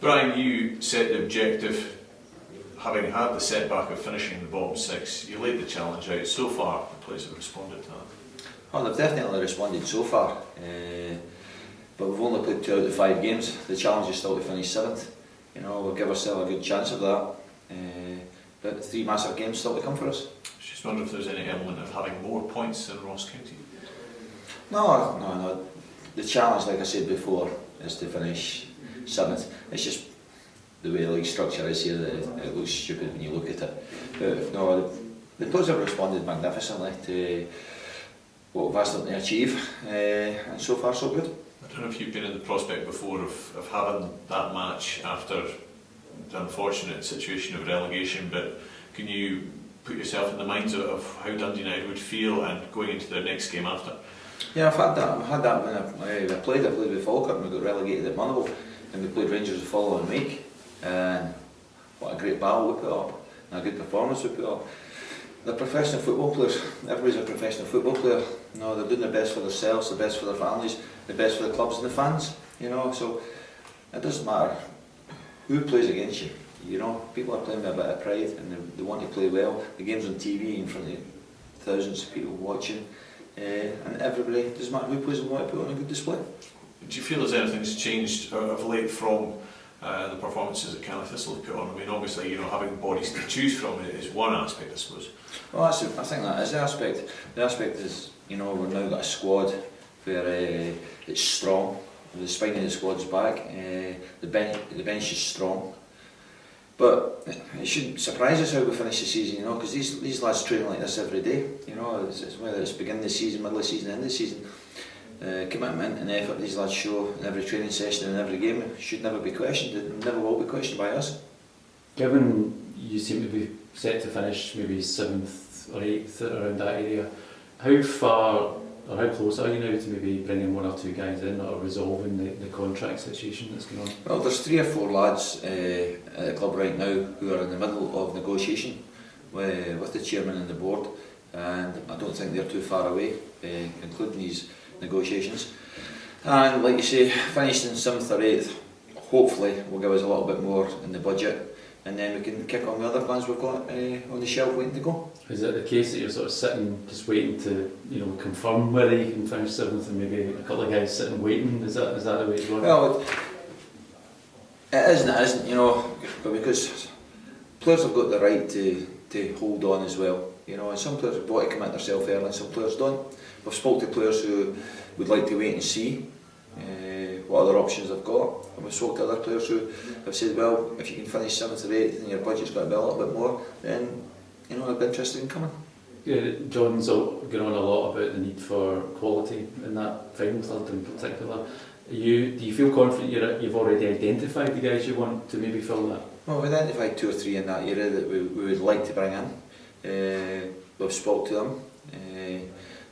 Brian, you set the objective, having had the setback of finishing in the bottom six. You laid the challenge out. So far, the players have responded to that. Well, they've definitely responded so far, but we've only played 2 out of 5 games. The challenge is still to finish 7th. You know, we'll give ourselves a good chance of that. But 3 massive games still to come for us. I just wonder if there's any element of having more points than Ross County. No. The challenge, like I said before, is to finish 7th. It's just the way the league structure is here that it looks stupid when you look at it. But no, the players have responded magnificently to what we've asked them to achieve, and so far so good. I don't know if you've been in the prospect before of having that match after the unfortunate situation of relegation, but can you put yourself in the minds of how Dundee United would feel and going into their next game after? Yeah, I've had that when I played with Falkirk and we got relegated at Motherwell, and we played Rangers the following week, and what a great battle we put up, and a good performance we put up. They're professional football players. Everybody's a professional football player. You know, they're doing their best for themselves, the best for their families, the best for the clubs and the fans. You know, so it doesn't matter who plays against you. You know, people are playing with a bit of pride and they want to play well. The game's on TV in front of thousands of people watching, and everybody, doesn't matter who plays, and want to put on a good display. Do you feel as anything's changed of late from the performances that Thistle have put on? I mean, obviously, you know, having bodies to choose from is one aspect, I suppose. Well, I think that is the aspect. The aspect is, you know, we've now got a squad where it's strong. The spine of the squad's back. The bench is strong. But it shouldn't surprise us how we finish the season, you know, because these lads train like this every day. You know, it's whether it's beginning of the season, middle of the season, end of the season. Commitment and effort these lads show in every training session and every game should never be questioned. It never will be questioned by us. Given you seem to be set to finish maybe 7th or 8th, around that area, how far or how close are you now to maybe bringing 1 or 2 guys in or resolving the contract situation that's going on? Well, there's 3 or 4 lads at the club right now who are in the middle of negotiation with the chairman and the board, and I don't think they're too far away, including these negotiations. And like you say, finishing 7th or 8th hopefully will give us a little bit more in the budget, and then we can kick on the other plans we've got on the shelf waiting to go. Is it the case that you're sort of sitting just waiting to, you know, confirm whether you can finish 7th, and maybe a couple of guys sitting waiting? Is that the way it's going? Well, it is and it isn't, you know, but because players have got the right to hold on as well, you know, and some players want to commit themselves early and some players don't. We've spoken to players who would like to wait and see what other options they've got, and we've spoken to other players who have said, well, if you can finish 7th or 8th and your budget's got to be a little bit more, then, you know, I'd be interested in coming. Yeah, John's going on a lot about the need for quality in that final third in particular. Do you feel confident you've already identified the guys you want to maybe fill that? Well, we've identified 2 or 3 in that area that we would like to bring in. We've spoken to them.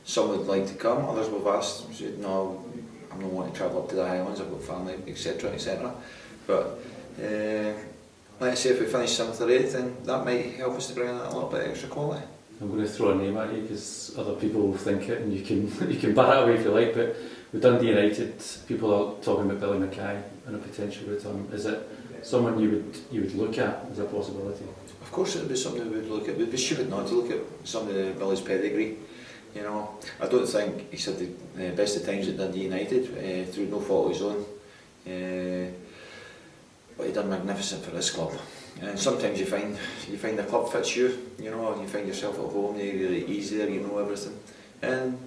Some would like to come, others we've asked, said, no, I'm not wanting to travel up to the Highlands, I've got family, etc, etc. But like I say, if we finish 7th or 8th, then that might help us to bring in a little bit extra quality. I'm going to throw a name at you because other people will think it and you can bat it away if you like, but with Dundee United, people are talking about Billy Mackay and a potential return. Is it someone you would look at as a possibility? Of course it would be something we would look at. We'd be stupid not to look at some of Billy's pedigree. You know, I don't think he's had the best of times at Dundee United through no fault of his own, but he done magnificent for this club. And sometimes you find the club fits you, you know, and you find yourself at home. You're easy there, you know everything. And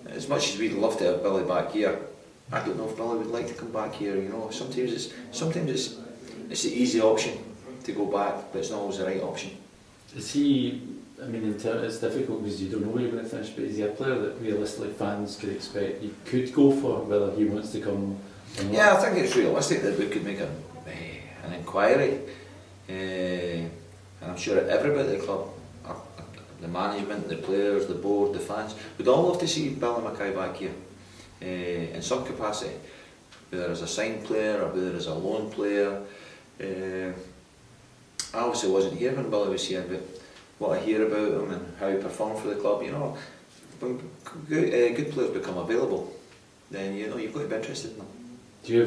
as much as we'd love to have Billy back here, I don't know if Billy would like to come back here. You know, sometimes it's the easy option to go back, but it's not always the right option. Is he? I mean, it's difficult because you don't know where you're going to finish, but is he a player that realistically fans could expect you could go for, whether he wants to come or not? Yeah, I think it's realistic that we could make an inquiry, and I'm sure everybody at the club, the management, the players, the board, the fans, would all love to see Billy Mackay back here in some capacity, whether as a signed player or whether as a loan player. I obviously wasn't here when Billy was here, but what I hear about him and how he performed for the club, you know, when good players become available, then you know you've got to be interested in them.